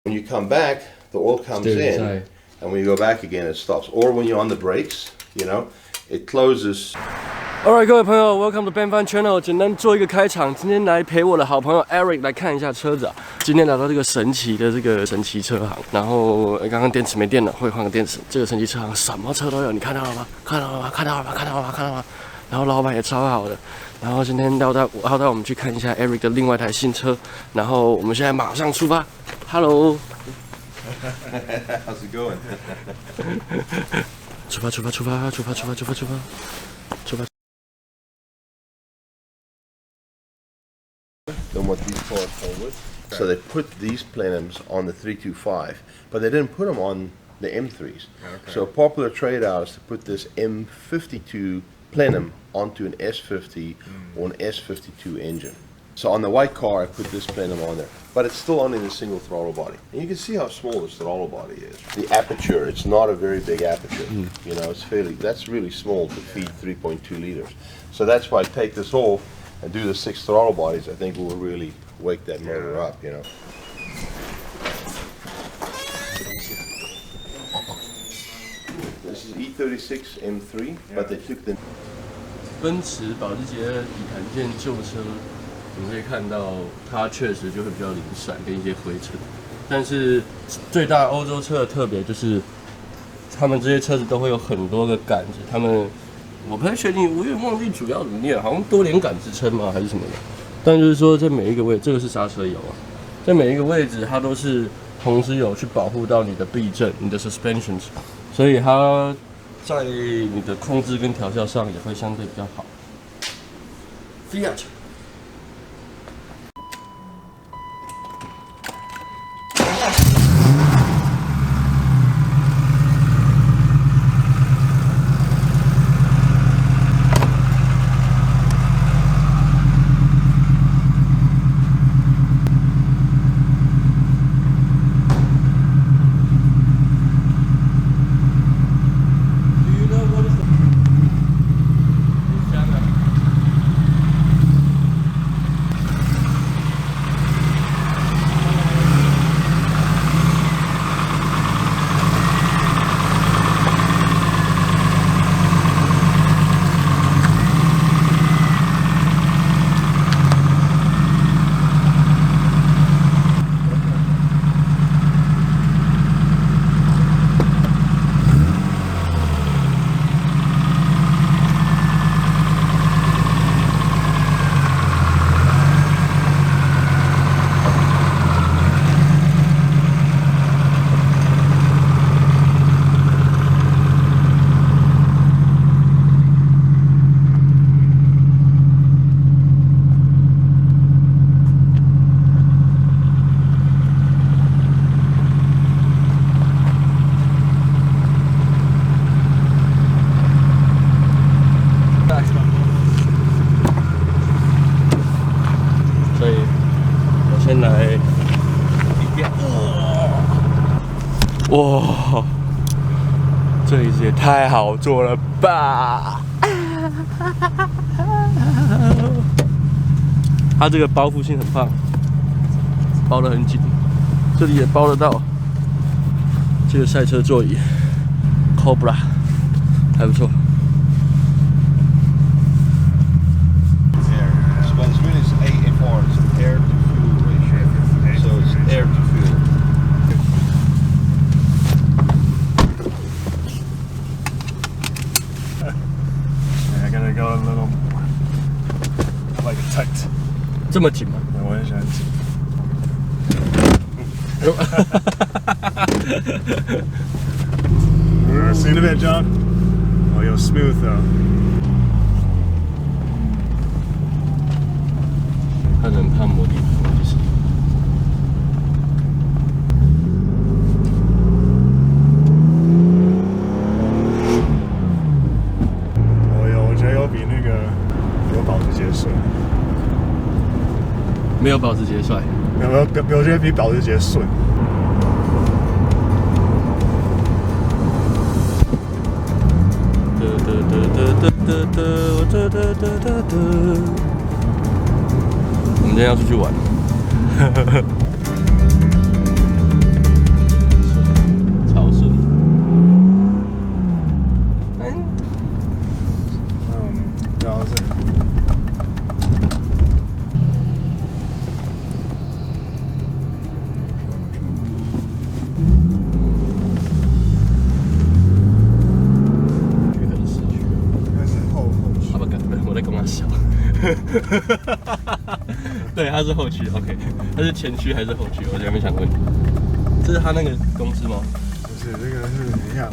When you come back, the oil comes in, and when you go back again, it stops. Or when you're on the brakes, you know, it closes. Alright， 各位朋友 ，Welcome to Benfun Channel。简单做一个开场，今天来陪我的好朋友 Eric 来看一下车子啊。今天来到这个神奇的这个神奇车行，然后刚刚电池没电了，会换个电池。这个神奇车行什么车都有，你看到了吗？看到了吗？看到了吗？看到了吗？看到了吗？然后老板也超好的。然后今天要带我们去看一下 Eric 的另外一台新车。然后我们现在马上出发。Hello。How's it going? 出发！ Than what these cars come with. So they put these plenums on the 325, but they didn't put them on the M3s. Okay. So a popular trade-out is to put this M52 plenum onto an S50 or an S52 engine. So on the white car, I put this plenum on there, but it's still only the single throttle body. And you can see how small this throttle body is. The aperture, it's not a very big aperture. You know, that's really small to feed 3.2 liters. So that's why I take this off and do the 6 throttle bodies. I think will really wake that motor up, you know. This is E36 M3, but they took the 奔驰保时捷底盘件旧车，你可以看到它确实就会比较零散跟一些灰尘。但是最大欧洲车的特别就是，他们这些车子都会有很多个杆子，我不太确定，我有点忘记主要怎么念，好像多连杆支撑吗，还是什么的？但就是说，在每一个位置，这个是刹车油啊，在每一个位置它都是同时有去保护到你的避震、你的 suspensions， 所以它在你的控制跟调校上也会相对比较好。Fiat。哇，这椅子也太好坐了吧！它这个包覆性很棒，包得很紧，这里也包得到。这个赛车座椅 ，Cobra 还不错。Air to fuel. I gotta go a little more. I like it tight. 这么紧吗？我也喜欢紧。See you in a bit, John. Oh, you're smooth though. 他能怕摩的其实。有保时捷帅。我觉得比保时捷顺。我们今天要出去玩。超顺。然后是。对，它是后驱 ，OK， 它是前驱还是后驱？我还没想问你。这是他那个公司吗？不是，这个是等一下，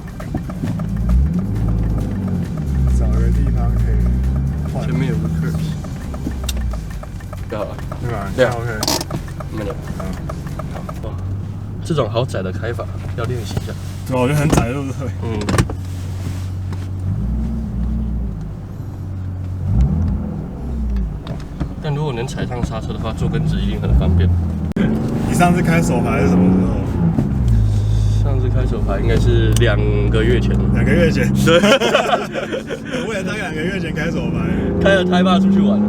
找个地方可以换。前面有个 curve。好了，对吧？对 ，OK。没有。好，哇，这种好窄的开法要练习一下。对，我觉得很窄，对不对？嗯。但如果能踩上刹车的话，坐跟直一定很方便。你上次开手牌是什么时候？上次开手牌应该是2个月前。2个月前。对。我也大概2个月前开手牌。开了胎爸出去玩。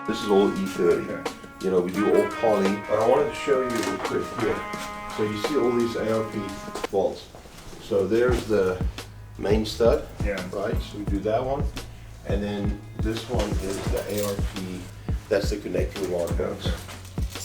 This is all E30. Okay. You know, we do all poly, but I wanted to show you real quick here. So you see all these ARP bolts. So there's the main stud, right? So we do that one. And then this one is the ARP, that's the connecting rod bolts.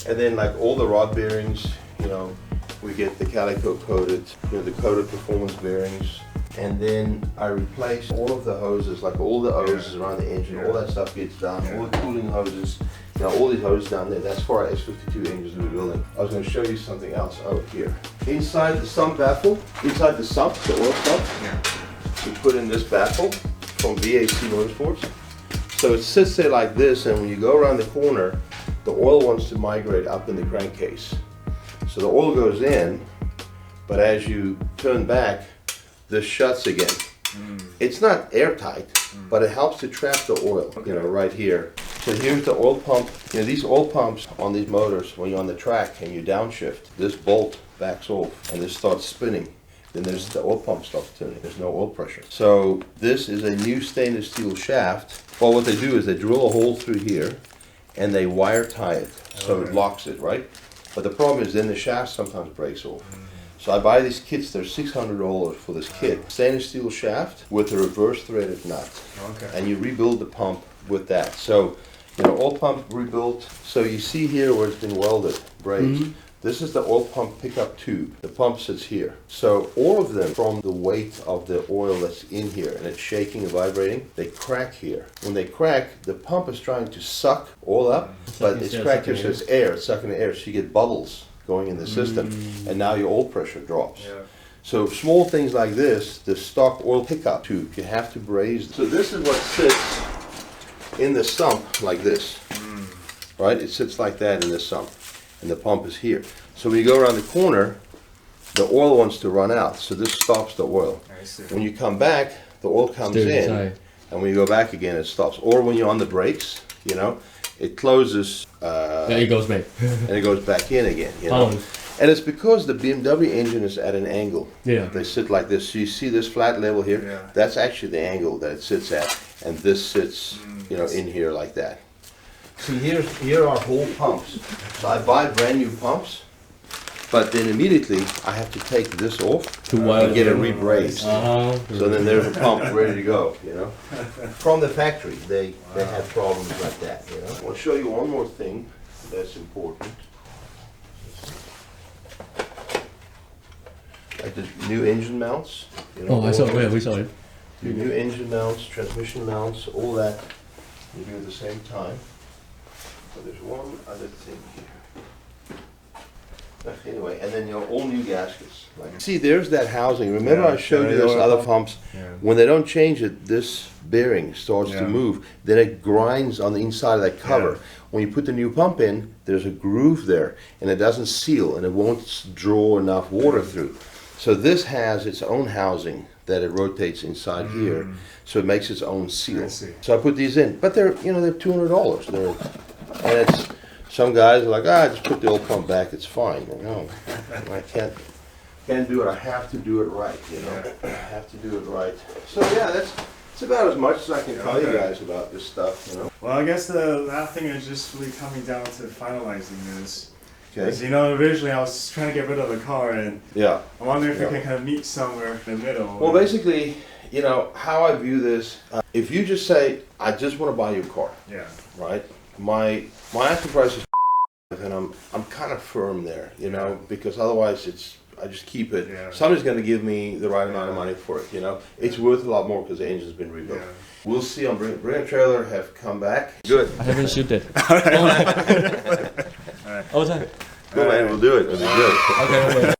And then like all the rod bearings, you know, we get the calico coated, you know, the coated performance bearings. And then I replace all of the hoses, like all the hoses around the engine, all that stuff gets done, all the cooling hoses, you know, all these hoses down there. That's for our S52 engines we're building. I was going to show you something else out here. Inside the sump baffle, inside the sump, the oil sump, we put in this baffle from VAC Motorsports. So it sits there like this, and when you go around the corner, the oil wants to migrate up in the crankcase. So the oil goes in, but as you turn back, this shuts again. It's not airtight, but it helps to trap the oil, you know, right here. So here's the oil pump. You know, these oil pumps on these motors, when you're on the track and you downshift, this bolt backs off and this starts spinning. Then there's the oil pump stops turning. There's no oil pressure. So this is a new stainless steel shaft. Well, what they do is they drill a hole through here and they wire tie it so it locks it, right? But the problem is then the shaft sometimes breaks off. So I buy these kits, they're $600 for this kit. Stainless steel shaft with a reverse threaded nut. And you rebuild the pump with that. So, you know, oil pump rebuilt. So you see here where it's been welded, brazed. This is the oil pump pickup tube. The pump sits here. So all of them, from the weight of the oil that's in here and it's shaking and vibrating, they crack here. When they crack, the pump is trying to suck oil up, but it's cracked here, so it's air, it's sucking the air, so you get bubbles going in the system, and now your oil pressure drops. So small things like this, the stock oil pickup tube, you have to braze. So this is what sits in the sump like this, right? It sits like that in the sump, and the pump is here. So when you go around the corner, the oil wants to run out, so this stops the oil. When you come back, the oil comes in, and when you go back again, it stops. Or when you're on the brakes, you know, it closes. Yeah, it goes back. And it goes back in again. You know? And it's because the BMW engine is at an angle. Yeah. They sit like this. So you see this flat level here? Yeah. That's actually the angle that it sits at. And this sits, you know, in here like that. See, here are whole pumps. So I buy brand new pumps, but then immediately I have to take this off and get it rebrazed. So then there's a pump ready to go, you know. From the factory, they have problems like that, you know. I'll show you one more thing that's important. Like the new engine mounts. You know, I saw it. We saw it. The new engine mounts, transmission mounts, all that you do at the same time. But there's one other thing here. Anyway, and then all new gaskets. Like, see, there's that housing. Remember I showed you those other pumps? When they don't change it, this bearing starts to move. Then it grinds on the inside of that cover. When you put the new pump in, there's a groove there, and it doesn't seal, and it won't draw enough water through. So this has its own housing that it rotates inside here, so it makes its own seal. So I put these in, but they're $200. And it's some guys are like, just put the old pump back, it's fine. No, I can't do it. I have to do it right, you know. I have to do it right. So yeah, that's about as much as I can tell you guys about this stuff, you know. Well, I guess the last thing is just really coming down to finalizing this. Because, Okay. you know, originally I was trying to get rid of the car, and Yeah. I wonder if we can kind of meet somewhere in the middle. Well, basically, you know, how I view this, if you just say, I just want to buy you a car, Yeah. right? My asking price is and I'm kind of firm there, you know, because otherwise I just keep it. Yeah. Somebody's going to give me the right amount of money for it, you know. It's worth a lot more because the engine's been rebuilt. Yeah. We'll see on Bring a Trailer have come back. Good. I haven't shipped it. Alright. Oh, time. Good, man. We'll do it. It'll be good. Okay.